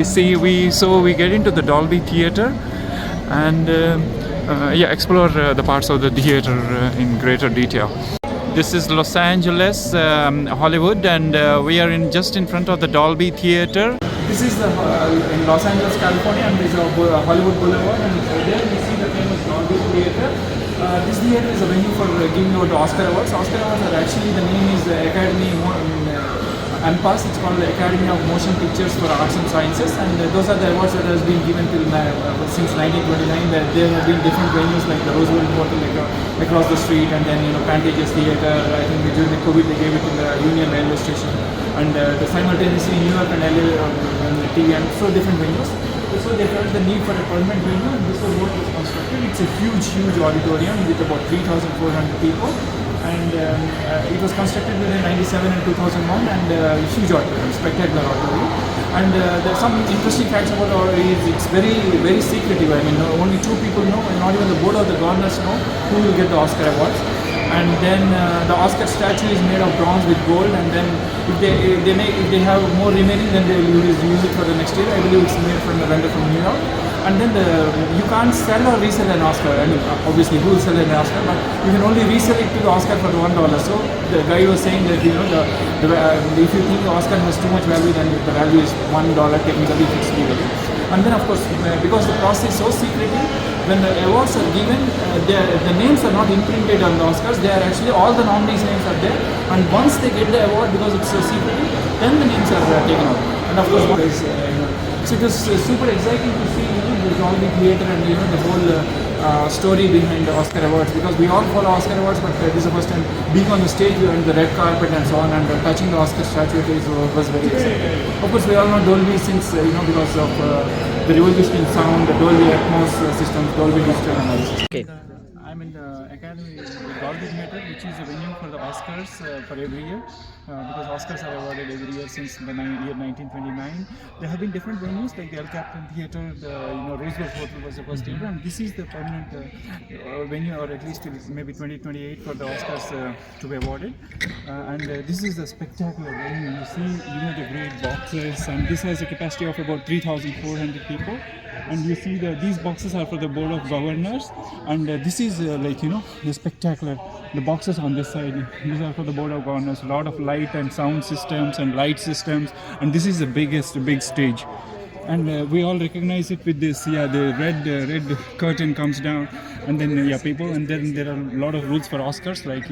We get into the Dolby theater and explore the parts of the theater in greater detail. This is Los Angeles, Hollywood, and we are just in front of the Dolby theater. This is in Los Angeles, California, and this is Hollywood Boulevard, and there we see the famous Dolby theater. This theater is a venue for giving out Oscar Awards. Oscar Awards are actually, the name is Academy AMPAS. It's called the Academy of Motion Pictures for Arts and Sciences, and those are the awards that has been given since 1929. There have been different venues like the Roosevelt Hotel across the street, and then Pantages Theater. I think during the COVID they gave it in the Union Railway Station, and simultaneously New York and LA TV, and so different venues. So they felt the need for a permanent venue, and this was what was constructed. It's a huge auditorium with about 3,400 people. And it was constructed within 97 and 2001, and huge auditorium, spectacular auditorium. And there's some interesting facts about it. It's very secretive. I mean, only 2 people know, and not even the board of the governors know who will get the Oscar awards. And then the Oscar statue is made of bronze with gold, and then if they have more remaining, then they will use it for the next year. I believe it's made from a vendor from New York. And then you can't sell or resell an Oscar. I mean, obviously who will sell an Oscar, but you can only resell it to the Oscar for $1. So the guy was saying that if you think the Oscar has too much value, then the value is $1 technically fixed legally. And then of course, because the process is so secretive, when the awards are given, the names are not imprinted on the Oscars. They are actually, all the nominees' names are there, and once they get the award, because it's so secretive, then the names are taken out. And of course, so it was super exciting to see the Dolby theater and the whole story behind the Oscar Awards, because we all follow Oscar Awards, but this is the first time being on the stage and the red carpet and so on, and touching the Oscar statuette was very exciting. Of course, we all know Dolby since because of the revolution in sound, the Dolby Atmos systems, Dolby Digital, and all this. Okay. I'm in the Academy Dolby Theater, which is a venue for the Oscars for every year, because Oscars are awarded every year since the year 1929. There have been different venues like the El Capitan Theater, the Roosevelt Hotel was the first theater, and this is the permanent venue, or at least till maybe 2028 for the Oscars to be awarded. And this is a spectacular venue. You see, the great boxes, and this has a capacity of about 3,400 people. And you see these boxes are for the board of governors, and this is the spectacular. The boxes on this side, these are for the board of governors. A lot of light and sound systems and light systems, and this is the big stage. And we all recognize it with this. The red curtain comes down, and then people, and then there are a lot of rules for Oscars, like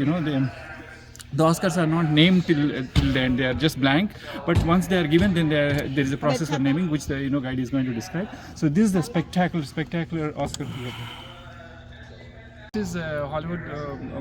the Oscars are not named till the end; they are just blank. But once they are given, then there is a process of naming, which the guide is going to describe. So this is the spectacular Oscar theater. This is Hollywood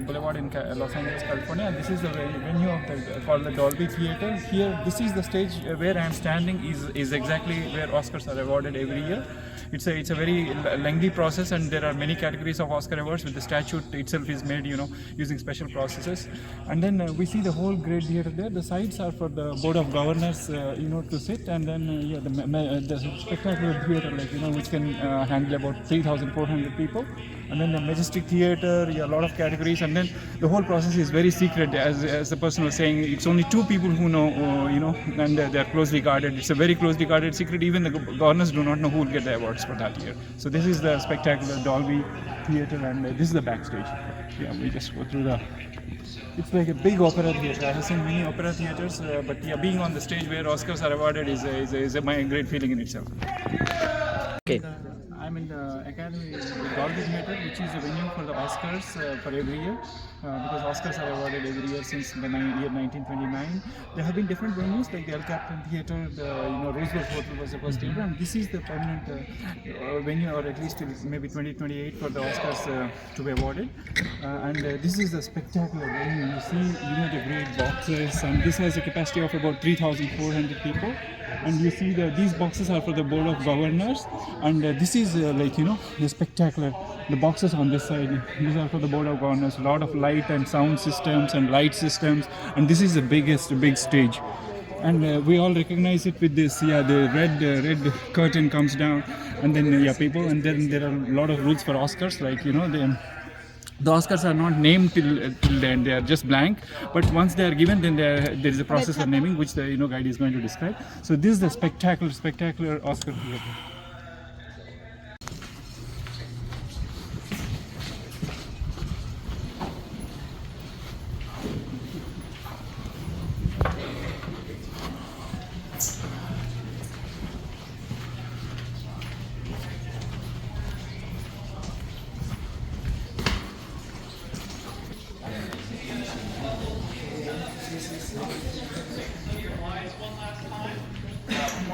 Boulevard in Los Angeles, California, and this is the venue called the Dolby Theater. Here, this is the stage where I am standing. Is exactly where Oscars are awarded every year. It's a very lengthy process, and there are many categories of Oscar awards. With the statute itself is made, using special processes. And then we see the whole great theater there. The sides are for the board of governors, to sit, and then the spectacular theater, which can handle about 3,400 people. And then the Majestic Theater, a lot of categories, and then the whole process is very secret. As the person was saying, it's only 2 people who know, and they are closely guarded. It's a very closely guarded secret. Even the governors do not know who will get the awards for that year. So this is the spectacular Dolby Theater, and this is the backstage. We just go through it's like a big opera theater. I have seen many opera theaters, but being on the stage where Oscars are awarded is a great feeling in itself. Okay. I'm in the Academy Dolby Theater, which is a venue for the Oscars for every year, because Oscars are awarded every year since the year 1929. There have been different venues like the El Capitan Theater, the Roosevelt Hotel was the first theater, and this is the permanent venue, or at least till maybe 2028 for the Oscars to be awarded. And this is the spectacular venue. You see, the great boxes, and this has a capacity of about 3,400 people. And you see these boxes are for the board of governors, and this is the spectacular. The boxes on this side, these are for the board of governors. A lot of light and sound systems and light systems, and this is the big stage. And we all recognize it with this. The red curtain comes down, and then people, and then there are a lot of rules for Oscars, like The Oscars are not named till the end; they are just blank. But once they are given, then there is a process of naming, which the guide is going to describe. So this is the spectacular Oscar theater.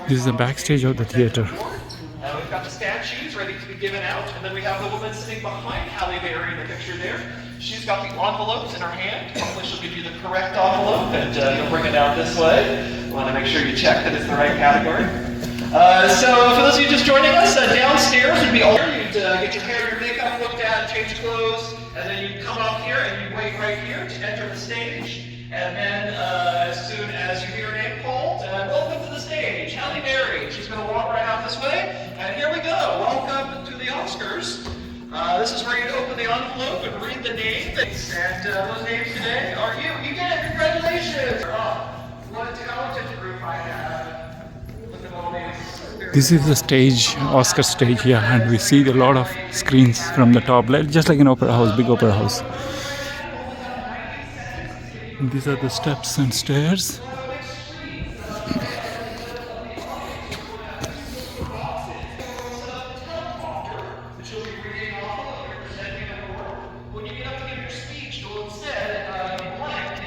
This is the backstage of the theater. We've got the statues ready to be given out, and then we have the woman sitting behind Halle Berry in the picture there. She's got the envelopes in her hand. Hopefully she'll give you the correct envelope, and you'll bring it out this way. You want to make sure you check that it's the right category. So for those of you just joining us, downstairs would be all you'd get your hair, your makeup looked at, change clothes, and then you'd come up here and you wait right here to enter the stage. And then as soon as you hear your name called, welcome to the stage, Halle Berry. She's going to walk right out this way. And here we go. Welcome to the Oscars. This is where you open the envelope and read the names. And those names today are you. You did it. Congratulations. What a talented group I have. Look at all these. This is the stage, Oscar stage here, and we see a lot of screens from the top, just like an opera house, big opera house. These are the steps and stairs. When you get up to give your speech, you'll instead blank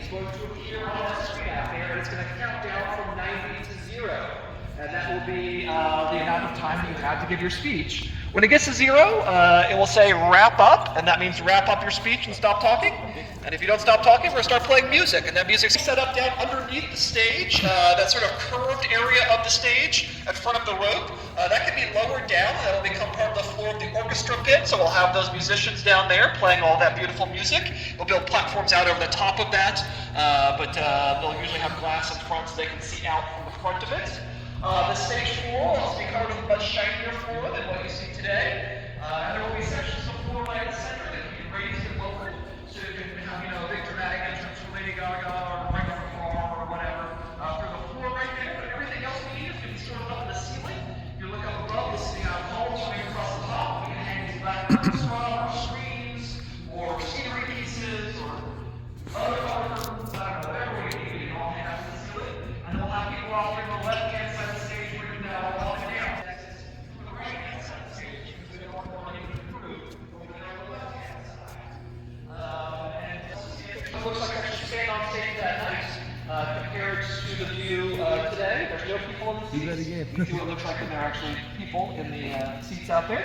is going to appear on the screen out there, and it's going to count down from 90 to 0. And that will be the amount of time you have to give your speech. When it gets to 0, it will say wrap up, and that means wrap up your speech and stop talking. And if you don't stop talking, we're going to start playing music. And that music's set up down underneath the stage, that sort of curved area of the stage in front of the rope. That can be lowered down. That'll become part of the floor of the orchestra pit. So we'll have those musicians down there playing all that beautiful music. We'll build platforms out over the top of that, but they'll usually have glass in front so they can see out from the front of it. The stage floor will also be covered with a much shinier floor than what you see today. And there will be sections of floor right in the center that can be raised and lowered. So you can have, a big dramatic entrance for Lady Gaga or regular car or whatever through the floor right there. But everything else we need is going to be stored up in the ceiling. You look up above, you'll see columns running across the top. We can hang these black curtains from, or screens, or scenery pieces, or other curtains. I don't know, whatever we need, we can all hang up in the ceiling. And then we'll have people off here on the left-hand side of the stage where you can all hang down. The right-hand side of the stage, because we don't want to improve. It looks like I should stand on stage that night compared to the view today. There's no people in the seats. You see what looks like there are actually people in the seats out there.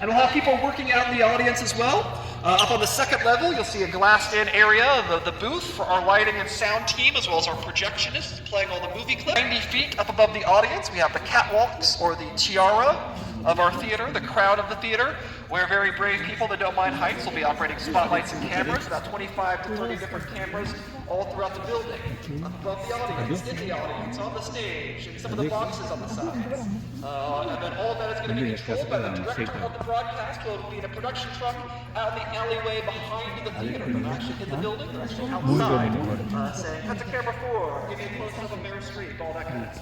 And we'll have people working out in the audience as well. Up on the second level, you'll see a glassed-in area, the booth for our lighting and sound team, as well as our projectionists playing all the movie clips. 90 feet up above the audience, we have the catwalks, or the tiara of our theater, the crown of the theater, where very brave people that don't mind heights will be operating spotlights and cameras, about 25 to 30 different cameras all throughout the building, up above the audience, in the audience, on the stage, and some of the boxes on the side. And then all of that is going to be controlled by the director of the broadcast, who will be in a production truck out in the alleyway behind the theater. They're not actually in the building, they're actually outside, saying, cut to camera 4, give me a close-up of Meryl Streep, all that kind of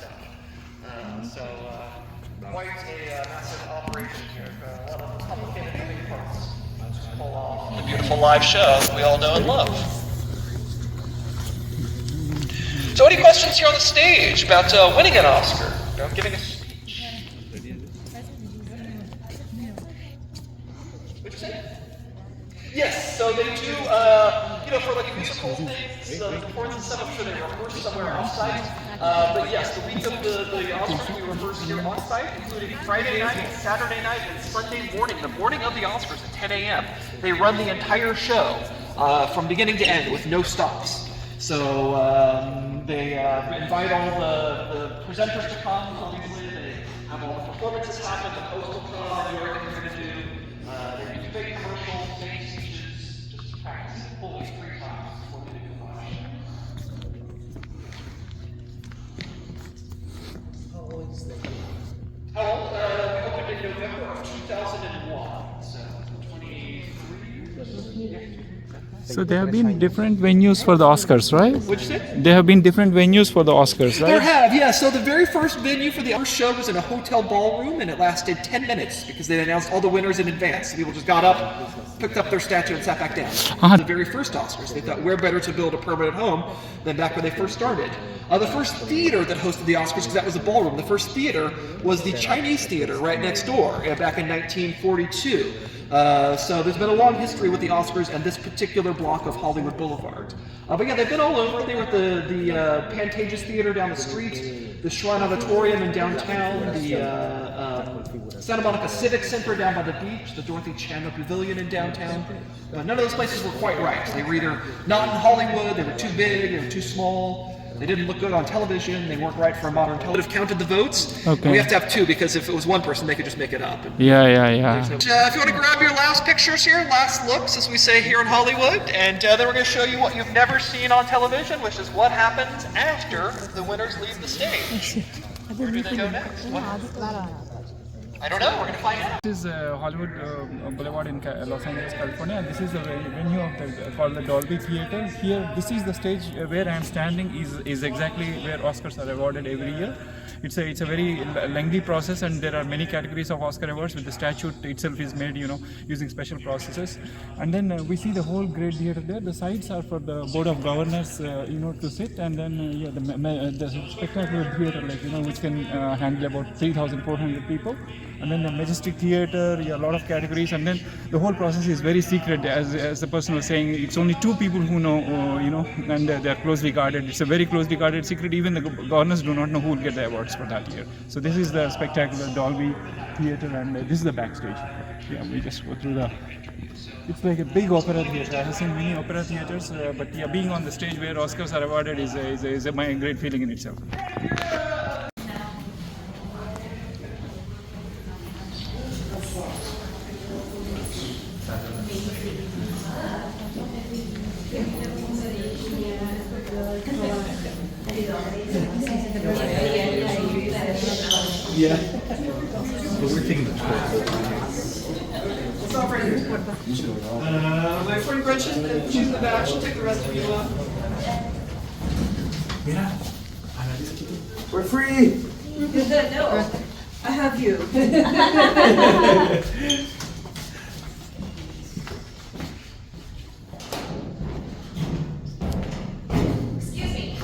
stuff. Quite a massive operation here, a lot of complicated moving parts to pull off the beautiful live show we all know and love. So any questions here on the stage about winning an Oscar, giving a speech? What'd you say? Yes, so they do, for like musical things, the performance and stuff, I'm sure they rehearse somewhere off-site. But yes, the week of the Oscars, we rehearse here on-site, including Friday night, Saturday night, and Sunday morning. The morning of the Oscars at 10 a.m. They run the entire show from beginning to end with no stops. So they invite all the presenters to come, obviously. They have all the performances happen, the host will come, the everything they're going to do. They do big commercials, big speeches, just to practice it fully 3 times before they do the live show. How old is that? How old? We opened in November of 2001, so 23 So there have been different venues for the Oscars, right? What'd you say? There have been different venues for the Oscars, There right? have, yeah. So the very first venue for the Oscars show was in a hotel ballroom, and it lasted 10 minutes because they announced all the winners in advance. So people just got up, picked up their statue, and sat back down. The very first Oscars, they thought, where better to build a permanent home than back when they first started. The first theater that hosted the Oscars, because that was a ballroom, the first theater was the Chinese Theater right next door back in 1942. So there's been a long history with the Oscars and this particular block of Hollywood Boulevard. But yeah, they've been all over. They were at the Pantages Theater down the street, the Shrine Auditorium in downtown, the Santa Monica Civic Center down by the beach, the Dorothy Chandler Pavilion in downtown. None of those places were quite right. They were either not in Hollywood, they were too big, they were too small. They didn't look good on television. They weren't right for modern television. Have counted the votes. Okay. We have to have two because if it was one person, they could just make it up. Yeah. If you want to grab your last pictures here, last looks, as we say here in Hollywood, and then we're going to show you what you've never seen on television, which is what happens after the winners leave the stage. Where do they go next? I don't know. We're going to find out. This is Hollywood Boulevard in Los Angeles, California, and this is the venue of called the Dolby Theater. Here, this is the stage where I am standing. Is exactly where Oscars are awarded every year. It's a very lengthy process, and there are many categories of Oscar awards. With the statute itself is made, using special processes. And then we see the whole great theater there. The sides are for the board of governors, to sit, and then the spectacular theater, which can handle about 3,400 people. And then the Majestic Theater, a lot of categories, and then the whole process is very secret. As the person was saying, it's only two people who know, and they're closely guarded. It's a very closely guarded secret. Even the governors do not know who will get the awards for that year. So this is the spectacular Dolby Theater, and this is the backstage. Yeah, we just go through it's like a big opera theater. I have seen many opera theaters, but yeah, being on the stage where Oscars are awarded is a great feeling in itself. Yeah. But we're thinking What's up right here? My friend Gretchen, she's in the back. She'll take the rest of you up. we're free. No, I have you. Excuse me.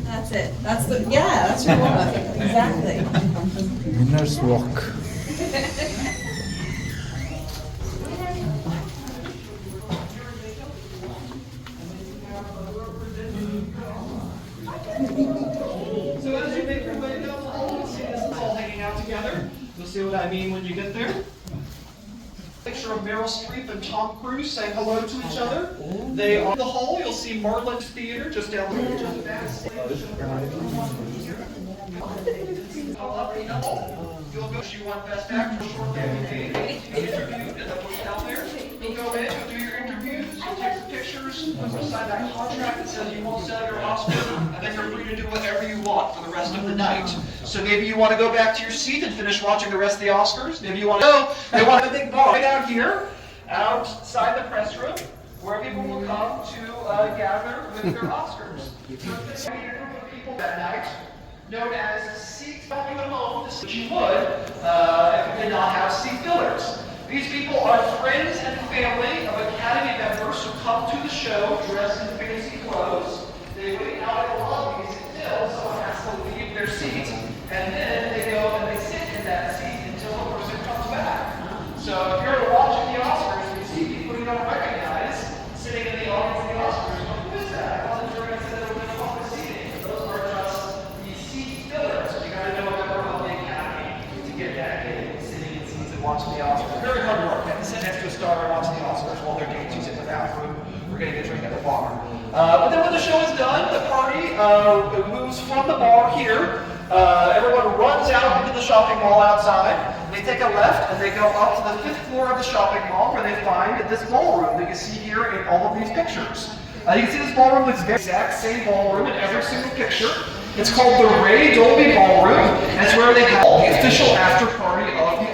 That's it. That's your one. Exactly. Winner's walk. So as you make your way down the hall, you'll see this is all hanging out together. You'll see what I mean when you get there. Picture of Meryl Streep and Tom Cruise saying hello to each other. They are in the hall. You'll see Marlin Theater just down there. You'll go. She won Best Actress shortly. Interviewed, and then we'll down there. You'll go in. You'll do your interviews. You'll take some pictures. You'll sign that contract that says you won't sell your Oscar, and then you're free to do whatever you want for the rest of the night. So maybe you want to go back to your seat and finish watching the rest of the Oscars. Maybe you want to go. They want a big bar right out here, outside the press room, where people will come to gather with their Oscars. So this will be a group of people that night, known as seat filling at home, which you would if you did not have seat fillers. These people are friends and family of Academy members who come to the show dressed in fancy clothes. They wait out in the lobbies until someone has to leave their seat, and then they go and they sit in that seat until the person comes back. So if you're watching the Oscars and you see people you don't recognize sitting in the audience of the Oscars, who is that? I wasn't sure I said there was no public seating. Those are just the seat fillers. You got to know a member of the Academy to get that in, sitting in seats and watching the Oscars. Very hard work. You have to sit next to a star and watch the Oscars while they're getting to sit in the bathroom or getting a drink at the bar. But then when the show is done, the party moves from the bar here. Everyone runs out into the shopping mall outside. They take a left and they go up to the 5th floor of the shopping mall where they find this ballroom that you see here in all of these pictures. You can see this ballroom looks the exact same ballroom in every single picture. It's called the Dolby Ballroom. That's where they have the official after party of the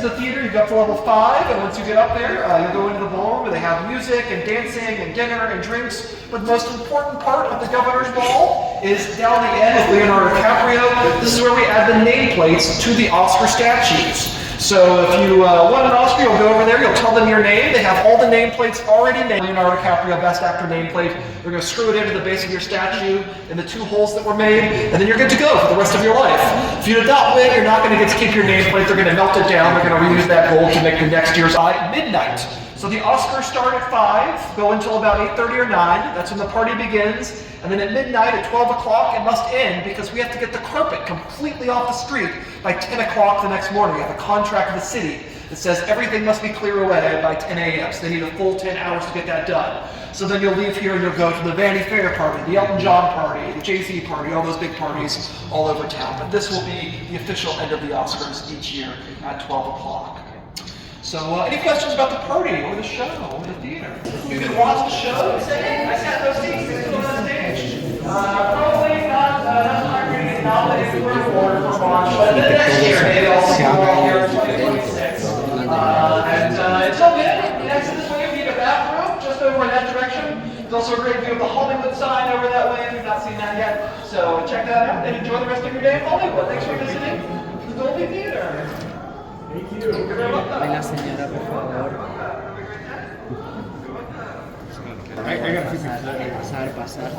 The theater, you go up to level 5, and once you get up there, you go into the ballroom where they have music and dancing and dinner and drinks. But the most important part of the Governor's Ball is down the end with Leonardo DiCaprio. This is where we add the nameplates to the Oscar statues. So if you want an Oscar, you'll go over there, you'll tell them your name. They have all the nameplates already named. Leonardo DiCaprio, Best Actor nameplate. They're going to screw it into the base of your statue in the 2 holes that were made, and then you're good to go for the rest of your life. If you do not win, you're not going to get to keep your nameplate. They're going to melt it down. They're going to reuse that gold to make the next year's midnight. So the Oscars start at 5, go until about 8:30 or 9. That's when the party begins. And then at midnight, at 12 o'clock, it must end because we have to get the carpet completely off the street by 10 o'clock the next morning. We have a contract with the city that says everything must be cleared away by 10 a.m. So they need a full 10 hours to get that done. So then you'll leave here and you'll go to the Vanity Fair party, the Elton John party, the Jay-Z party, all those big parties all over town. But this will be the official end of the Oscars each year at 12 o'clock. So any questions about the party or the show or the theater? You can watch the show and say, hey, I sat those seats next to on stage. Probably not going to get nominated for an award for launch, but then next year maybe I'll see you all here in 2026. And until then, next to this way you need a bathroom just over in that direction. There's also a great view of the Hollywood sign over that way if you've not seen that yet. So check that out and enjoy the rest of your day in Hollywood. Thanks for visiting the Dolby Theater. Baila señora, por favor. Pasar.